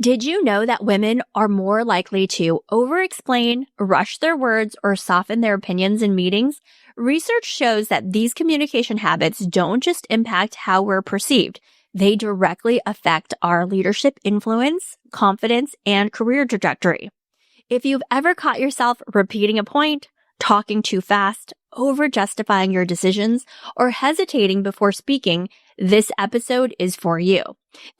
Did you know that women are more likely to over-explain, rush their words, or soften their opinions in meetings? Research shows that these communication habits don't just impact how we're perceived. They directly affect our leadership influence, confidence, and career trajectory. If you've ever caught yourself repeating a point, talking too fast, over-justifying your decisions, or hesitating before speaking, this episode is for you.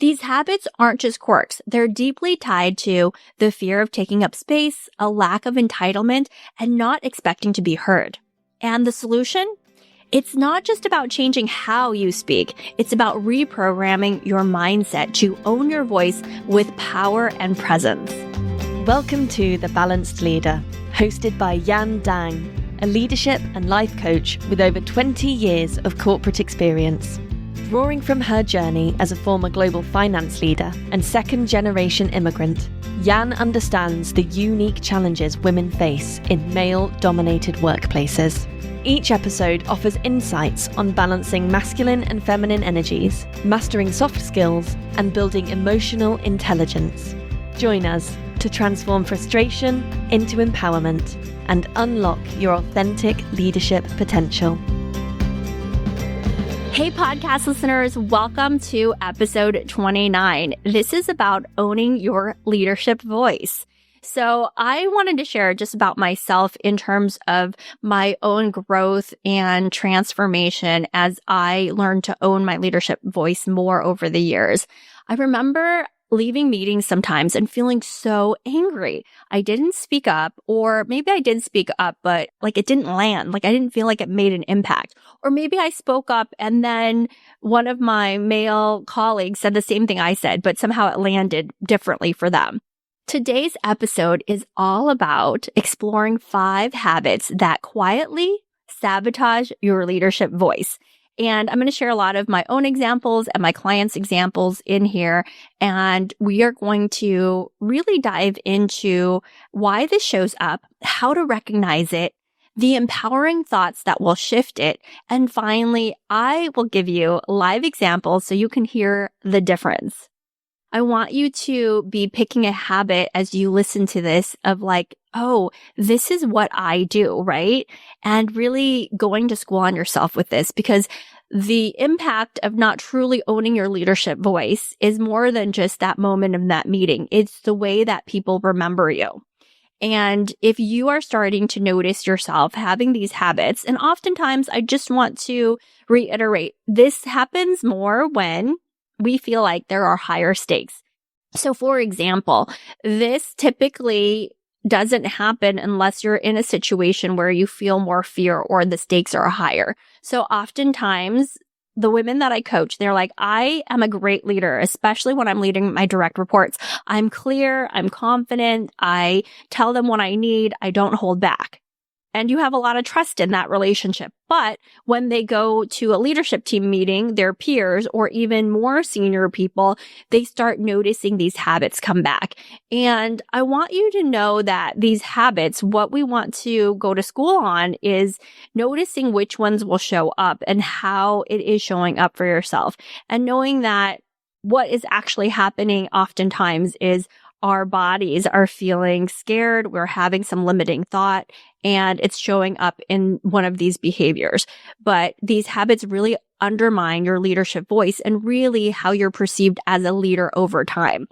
These habits aren't just quirks. They're deeply tied to the fear of taking up space, a lack of entitlement, and not expecting to be heard. And the solution? It's not just about changing how you speak. It's about reprogramming your mindset to own your voice with power and presence. Welcome to The Balanced Leader, hosted by Yan Dang, a leadership and life coach with over 20 years of corporate experience. Drawing from her journey as a former global finance leader and second-generation immigrant, Yan understands the unique challenges women face in male-dominated workplaces. Each episode offers insights on balancing masculine and feminine energies, mastering soft skills, and building emotional intelligence. Join us to transform frustration into empowerment and unlock your authentic leadership potential. Hey, podcast listeners, welcome to episode 29. This is about owning your leadership voice. So I wanted to share just about myself in terms of my own growth and transformation as I learned to own my leadership voice more over the years. I remember leaving meetings sometimes and feeling so angry. I didn't speak up, or maybe I did speak up, but it didn't land. I didn't feel like it made an impact. Or maybe I spoke up and then one of my male colleagues said the same thing I said, but somehow it landed differently for them. Today's episode is all about exploring 5 habits that quietly sabotage your leadership voice. And I'm going to share a lot of my own examples and my clients' examples in here. And we are going to really dive into why this shows up, how to recognize it, the empowering thoughts that will shift it. And finally, I will give you live examples so you can hear the difference. I want you to be picking a habit as you listen to this of oh, this is what I do, right? And really going to school on yourself with this, because the impact of not truly owning your leadership voice is more than just that moment of that meeting. It's the way that people remember you. And if you are starting to notice yourself having these habits, and oftentimes I just want to reiterate, this happens more when we feel like there are higher stakes. So for example, this typically doesn't happen unless you're in a situation where you feel more fear or the stakes are higher. So oftentimes the women that I coach, they're like, I am a great leader, especially when I'm leading my direct reports. I'm clear, I'm confident, I tell them what I need, I don't hold back. And you have a lot of trust in that relationship. But when they go to a leadership team meeting, their peers or even more senior people, they start noticing these habits come back. And I want you to know that these habits, what we want to go to school on is noticing which ones will show up and how it is showing up for yourself. And knowing that what is actually happening oftentimes is our bodies are feeling scared, we're having some limiting thought, and it's showing up in one of these behaviors. But these habits really undermine your leadership voice and really how you're perceived as a leader over time.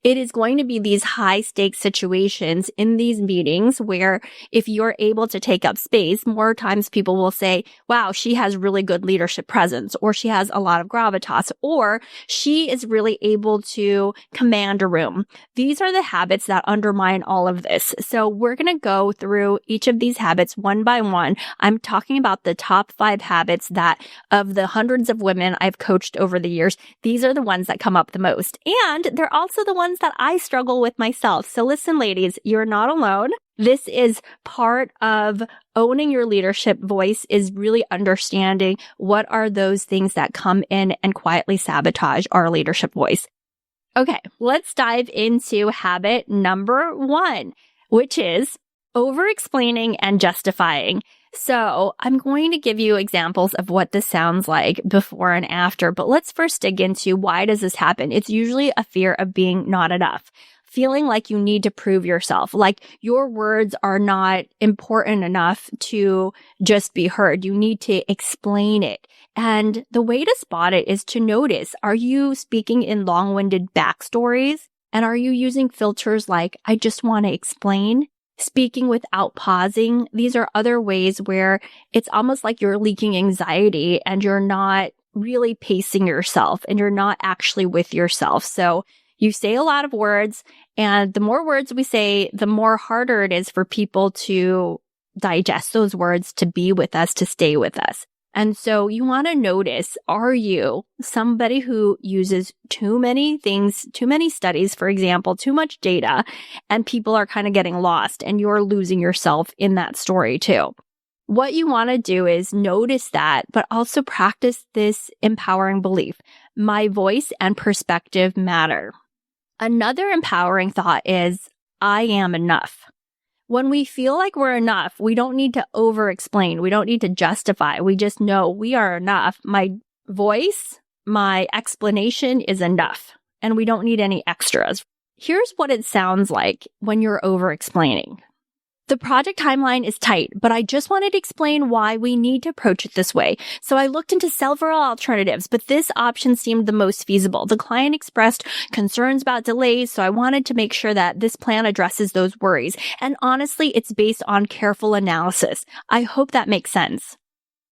It is going to be these high stakes situations in these meetings where if you're able to take up space, more times people will say, wow, she has really good leadership presence, or she has a lot of gravitas, or she is really able to command a room. These are the habits that undermine all of this. So we're going to go through each of these habits one by one. I'm talking about the top 5 habits that of the hundreds of women I've coached over the years, these are the ones that come up the most. And they're also the ones that I struggle with myself. So listen, ladies, you're not alone. This is part of owning your leadership voice, is really understanding what are those things that come in and quietly sabotage our leadership voice. Okay, let's dive into habit number 1, which is over-explaining and justifying. So I'm going to give you examples of what this sounds like before and after, but let's first dig into why does this happen? It's usually a fear of being not enough, feeling like you need to prove yourself, like your words are not important enough to just be heard. You need to explain it. And the way to spot it is to notice, are you speaking in long-winded backstories? And are you using filters like, I just want to explain? Speaking without pausing. These are other ways where it's almost like you're leaking anxiety and you're not really pacing yourself and you're not actually with yourself. So you say a lot of words, and the more words we say, the more harder it is for people to digest those words, to be with us, to stay with us. And so you want to notice, are you somebody who uses too many things, too many studies, for example, too much data, and people are kind of getting lost and you're losing yourself in that story too? What you want to do is notice that, but also practice this empowering belief. My voice and perspective matter. Another empowering thought is, I am enough. When we feel like we're enough, we don't need to over-explain. We don't need to justify. We just know we are enough. My voice, my explanation is enough, and we don't need any extras. Here's what it sounds like when you're over-explaining. The project timeline is tight, but I just wanted to explain why we need to approach it this way. So I looked into several alternatives, but this option seemed the most feasible. The client expressed concerns about delays, so I wanted to make sure that this plan addresses those worries. And honestly, it's based on careful analysis. I hope that makes sense.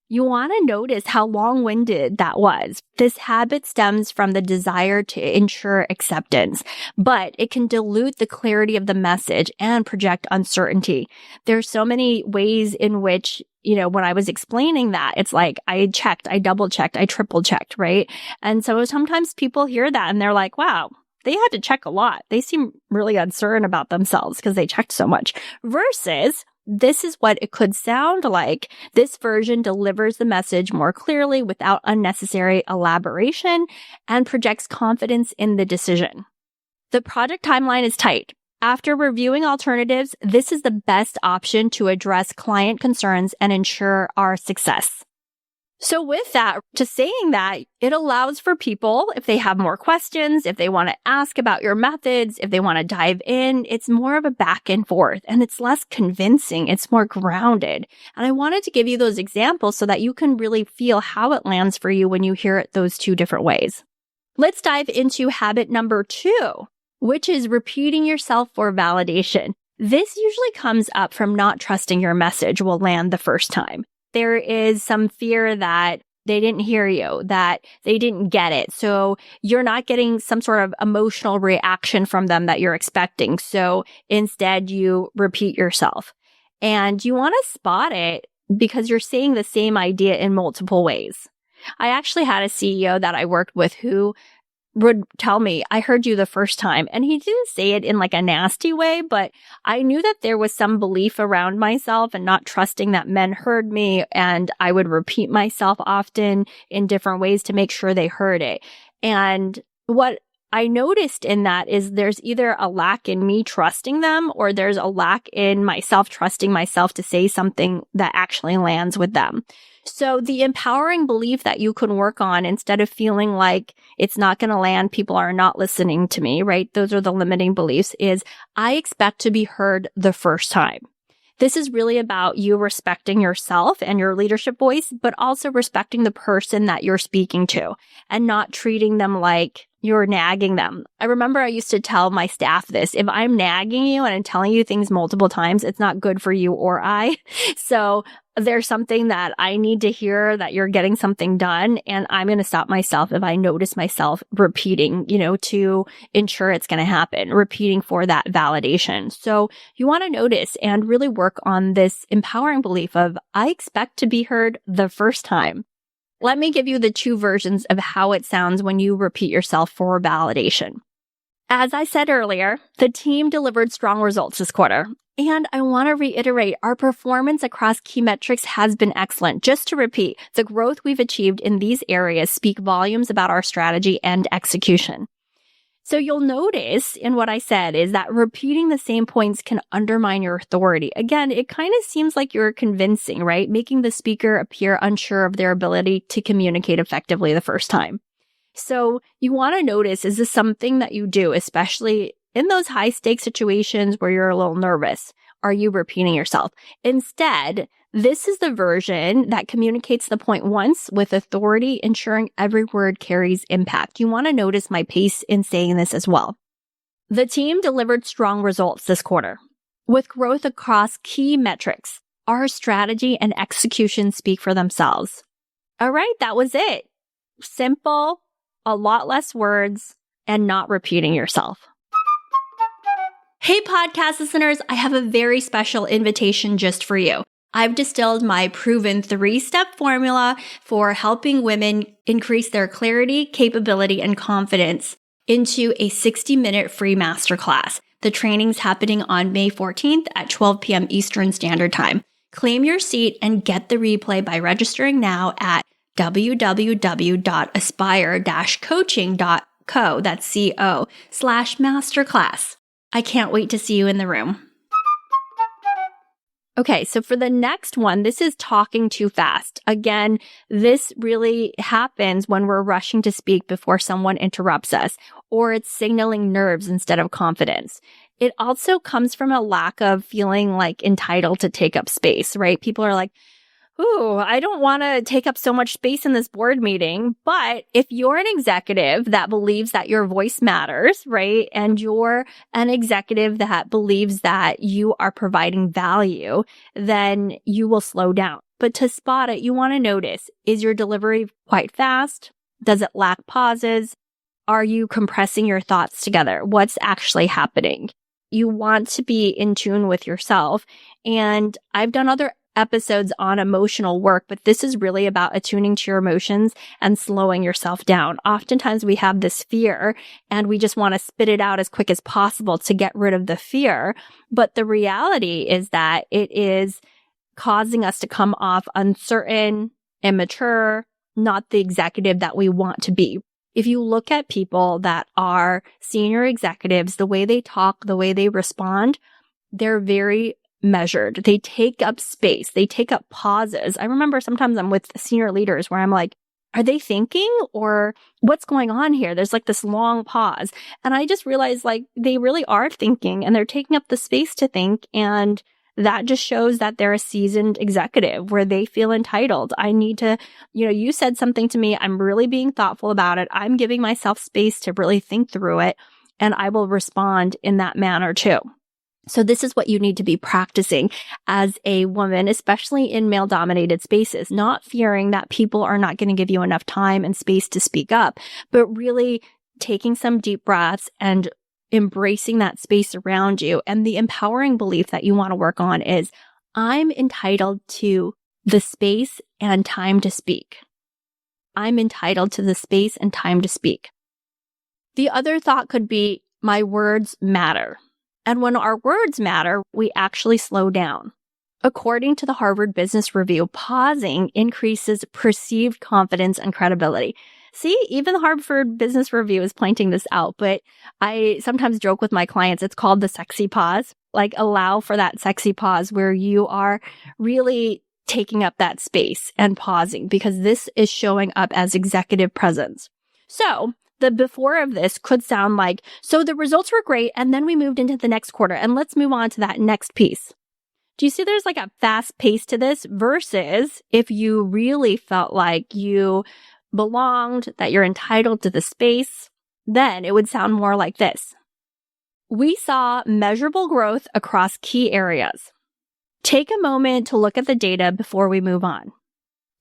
You want to notice how long-winded that was. This habit stems from the desire to ensure acceptance, but it can dilute the clarity of the message and project uncertainty. There's so many ways in which, when I was explaining that, it's like I checked, I double-checked, I triple-checked, right? And so sometimes people hear that and they're like, wow, they had to check a lot. They seem really uncertain about themselves because they checked so much. Versus, this is what it could sound like. This version delivers the message more clearly without unnecessary elaboration and projects confidence in the decision. The project timeline is tight. After reviewing alternatives, this is the best option to address client concerns and ensure our success. So with that, just saying that, it allows for people, if they have more questions, if they want to ask about your methods, if they want to dive in, it's more of a back and forth and it's less convincing. It's more grounded. And I wanted to give you those examples so that you can really feel how it lands for you when you hear it those two different ways. Let's dive into habit number 2, which is repeating yourself for validation. This usually comes up from not trusting your message will land the first time. There is some fear that they didn't hear you, that they didn't get it. So you're not getting some sort of emotional reaction from them that you're expecting. So instead you repeat yourself. And you want to spot it because you're saying the same idea in multiple ways. I actually had a CEO that I worked with who would tell me, I heard you the first time. And he didn't say it in like a nasty way, but I knew that there was some belief around myself and not trusting that men heard me. And I would repeat myself often in different ways to make sure they heard it. And what I noticed in that is there's either a lack in me trusting them or there's a lack in myself trusting myself to say something that actually lands with them. So the empowering belief that you can work on instead of feeling like it's not going to land, people are not listening to me, right? Those are the limiting beliefs is I expect to be heard the first time. This is really about you respecting yourself and your leadership voice, but also respecting the person that you're speaking to and not treating them like you're nagging them. I remember I used to tell my staff this, if I'm nagging you and I'm telling you things multiple times, it's not good for you or I. So there's something that I need to hear that you're getting something done. And I'm going to stop myself if I notice myself repeating, to ensure it's going to happen, repeating for that validation. So you want to notice and really work on this empowering belief of I expect to be heard the first time. Let me give you the 2 versions of how it sounds when you repeat yourself for validation. As I said earlier, the team delivered strong results this quarter. And I want to reiterate, our performance across key metrics has been excellent. Just to repeat, the growth we've achieved in these areas speak volumes about our strategy and execution. So you'll notice in what I said is that repeating the same points can undermine your authority. Again, it kind of seems like you're convincing, right? Making the speaker appear unsure of their ability to communicate effectively the first time. So you want to notice, is this something that you do, especially in those high stakes situations where you're a little nervous? Are you repeating yourself? Instead, this is the version that communicates the point once with authority, ensuring every word carries impact. You want to notice my pace in saying this as well. The team delivered strong results this quarter with growth across key metrics. Our strategy and execution speak for themselves. All right, that was it. Simple, a lot less words, and not repeating yourself. Hey, podcast listeners, I have a very special invitation just for you. I've distilled my proven 3-step formula for helping women increase their clarity, capability, and confidence into a 60-minute free masterclass. The training's happening on May 14th at 12 p.m. Eastern Standard Time. Claim your seat and get the replay by registering now at www.aspire-coaching.co, that's co/masterclass. I can't wait to see you in the room. Okay, so for the next one, this is talking too fast. Again, this really happens when we're rushing to speak before someone interrupts us, or it's signaling nerves instead of confidence. It also comes from a lack of feeling like entitled to take up space, right? People are like, ooh, I don't want to take up so much space in this board meeting. But if you're an executive that believes that your voice matters, right? And you're an executive that believes that you are providing value, then you will slow down. But to spot it, you want to notice, is your delivery quite fast? Does it lack pauses? Are you compressing your thoughts together? What's actually happening? You want to be in tune with yourself. And I've done other episodes on emotional work, but this is really about attuning to your emotions and slowing yourself down. Oftentimes we have this fear and we just want to spit it out as quick as possible to get rid of the fear. But the reality is that it is causing us to come off uncertain, immature, not the executive that we want to be. If you look at people that are senior executives, the way they talk, the way they respond, they're very measured. They take up space. They take up pauses. I remember sometimes I'm with senior leaders where I'm like, are they thinking or what's going on here? There's like this long pause. And I just realized like they really are thinking and they're taking up the space to think. And that just shows that they're a seasoned executive where they feel entitled. I need to, you said something to me. I'm really being thoughtful about it. I'm giving myself space to really think through it. And I will respond in that manner too. So this is what you need to be practicing as a woman, especially in male-dominated spaces, not fearing that people are not going to give you enough time and space to speak up, but really taking some deep breaths and embracing that space around you. And the empowering belief that you want to work on is, I'm entitled to the space and time to speak. I'm entitled to the space and time to speak. The other thought could be, my words matter. And when our words matter, we actually slow down. According to the Harvard Business Review, pausing increases perceived confidence and credibility. See, even the Harvard Business Review is pointing this out, but I sometimes joke with my clients, it's called the sexy pause. Like, allow for that sexy pause where you are really taking up that space and pausing, because this is showing up as executive presence. So, the before of this could sound like, so the results were great, and then we moved into the next quarter, and let's move on to that next piece. Do you see there's like a fast pace to this versus if you really felt like you belonged, that you're entitled to the space, then it would sound more like this. We saw measurable growth across key areas. Take a moment to look at the data before we move on.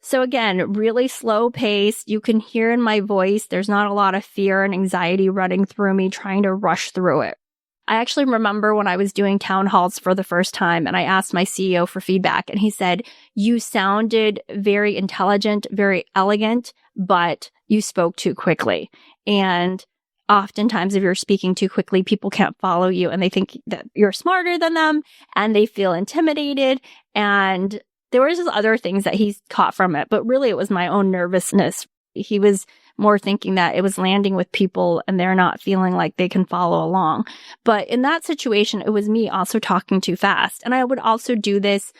So again, really slow pace. You can hear in my voice, there's not a lot of fear and anxiety running through me trying to rush through it. I actually remember when I was doing town halls for the first time and I asked my CEO for feedback and he said, you sounded very intelligent, very elegant, but you spoke too quickly. And oftentimes if you're speaking too quickly, people can't follow you and they think that you're smarter than them and they feel intimidated. And there was just other things that he caught from it, but really it was my own nervousness. He was more thinking that it was landing with people and they're not feeling like they can follow along. But in that situation, it was me also talking too fast. And I would also do this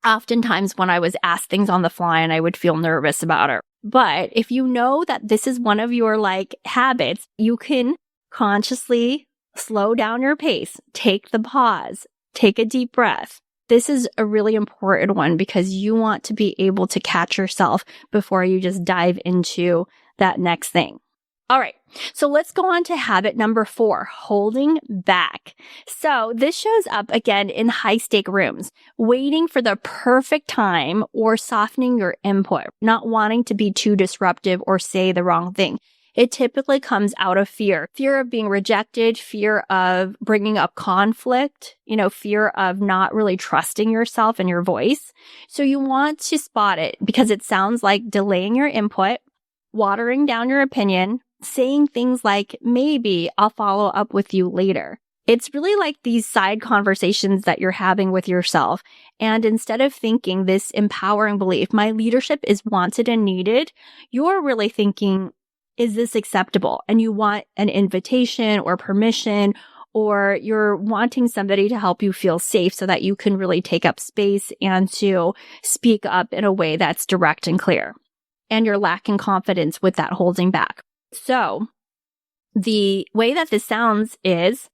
oftentimes when I was asked things on the fly and I would feel nervous about it. But if you know that this is one of your habits, you can consciously slow down your pace, take the pause, take a deep breath. This is a really important one because you want to be able to catch yourself before you just dive into that next thing. All right, so let's go on to habit number 4, holding back. So this shows up again in high-stake rooms, waiting for the perfect time or softening your input, not wanting to be too disruptive or say the wrong thing. It typically comes out of fear of being rejected, fear of bringing up conflict, fear of not really trusting yourself and your voice. So you want to spot it because it sounds like delaying your input, watering down your opinion, saying things like, maybe I'll follow up with you later. It's really like these side conversations that you're having with yourself. And instead of thinking this empowering belief, my leadership is wanted and needed, you're really thinking, is this acceptable? And you want an invitation or permission, or you're wanting somebody to help you feel safe so that you can really take up space and to speak up in a way that's direct and clear. And you're lacking confidence with that holding back. So the way that this sounds is,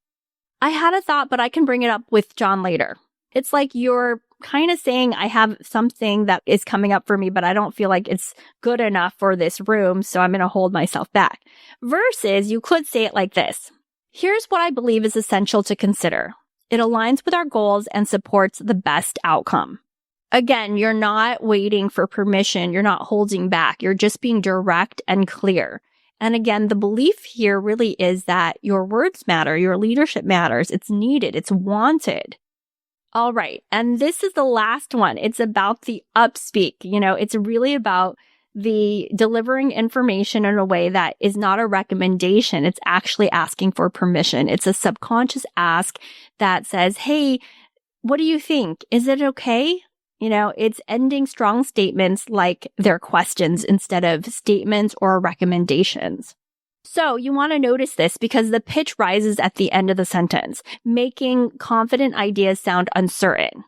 I had a thought, but I can bring it up with John later. It's like you're kind of saying, I have something that is coming up for me, but I don't feel like it's good enough for this room, so I'm going to hold myself back. Versus you could say it like this. Here's what I believe is essential to consider. It aligns with our goals and supports the best outcome. Again, you're not waiting for permission. You're not holding back. You're just being direct and clear. And again, the belief here really is that your words matter, your leadership matters, it's needed, it's wanted. All right. And this is the last one. It's about the upspeak. It's really about the delivering information in a way that is not a recommendation. It's actually asking for permission. It's a subconscious ask that says, hey, what do you think? Is it okay? It's ending strong statements like they're questions instead of statements or recommendations. So you want to notice this because the pitch rises at the end of the sentence, making confident ideas sound uncertain.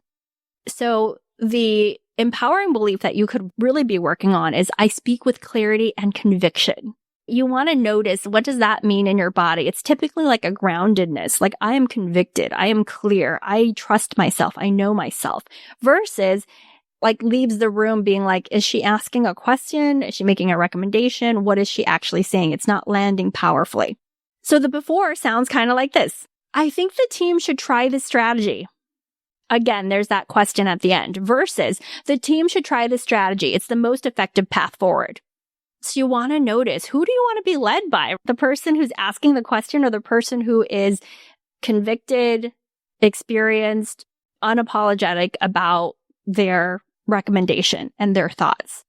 So the empowering belief that you could really be working on is, I speak with clarity and conviction. You want to notice, what does that mean in your body? It's typically like a groundedness, like I am convicted, I am clear, I trust myself, I know myself, versus leaves the room being like, is she asking a question? Is she making a recommendation? What is she actually saying? It's not landing powerfully. So the before sounds kind of like this. I think the team should try this strategy. Again, there's that question at the end, versus the team should try this strategy. It's the most effective path forward. So you want to notice, who do you want to be led by? The person who's asking the question or the person who is convicted, experienced, unapologetic about their recommendation and their thoughts?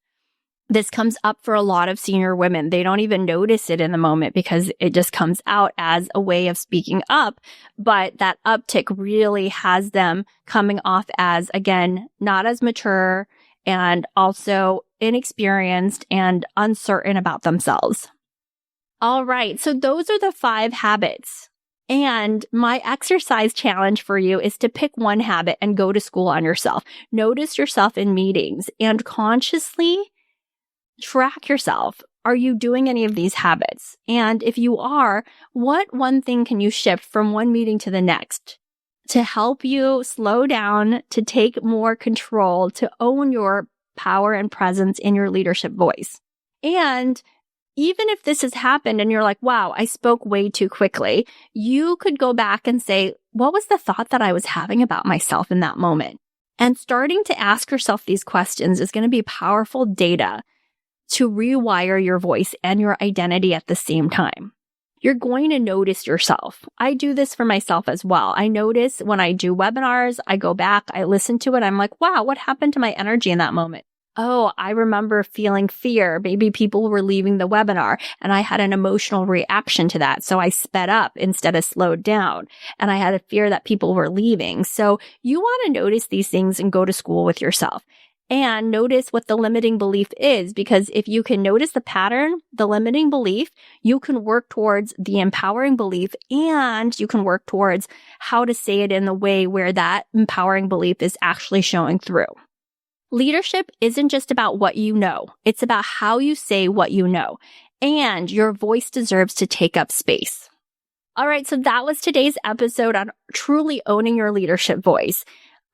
This comes up for a lot of senior women. They don't even notice it in the moment because it just comes out as a way of speaking up. But that uptick really has them coming off as, again, not as mature and also inexperienced and uncertain about themselves. All right. So those are the 5 habits. And my exercise challenge for you is to pick one habit and go to school on yourself. Notice yourself in meetings and consciously track yourself. Are you doing any of these habits? And if you are, what one thing can you shift from one meeting to the next to help you slow down, to take more control, to own your power and presence in your leadership voice? And even if this has happened and you're like, wow, I spoke way too quickly, you could go back and say, what was the thought that I was having about myself in that moment? And starting to ask yourself these questions is going to be powerful data to rewire your voice and your identity at the same time. You're going to notice yourself. I do this for myself as well. I notice when I do webinars, I go back, I listen to it. I'm like, wow, what happened to my energy in that moment? Oh, I remember feeling fear. Maybe people were leaving the webinar and I had an emotional reaction to that. So I sped up instead of slowed down. And I had a fear that people were leaving. So you want to notice these things and go to school with yourself. and notice what the limiting belief is. Because if you can notice the pattern, the limiting belief, you can work towards the empowering belief, and you can work towards how to say it in the way where that empowering belief is actually showing through. Leadership isn't just about what you know. It's about how you say what you know. And your voice deserves to take up space. All right, so that was today's episode on truly owning your leadership voice.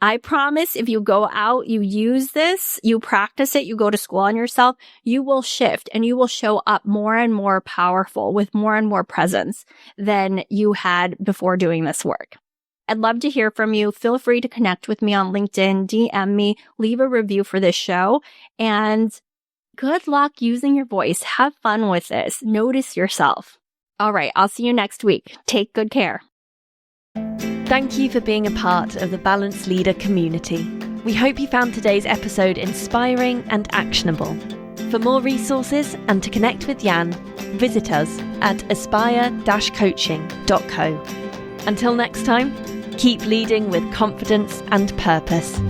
I promise if you go out, you use this, you practice it, you go to school on yourself, you will shift and you will show up more and more powerful with more and more presence than you had before doing this work. I'd love to hear from you. Feel free to connect with me on LinkedIn, DM me, leave a review for this show, and good luck using your voice. Have fun with this. Notice yourself. All right, I'll see you next week. Take good care. Thank you for being a part of the Balanced Leader community. We hope you found today's episode inspiring and actionable. For more resources and to connect with Jan, visit us at aspire-coaching.co. Until next time, keep leading with confidence and purpose.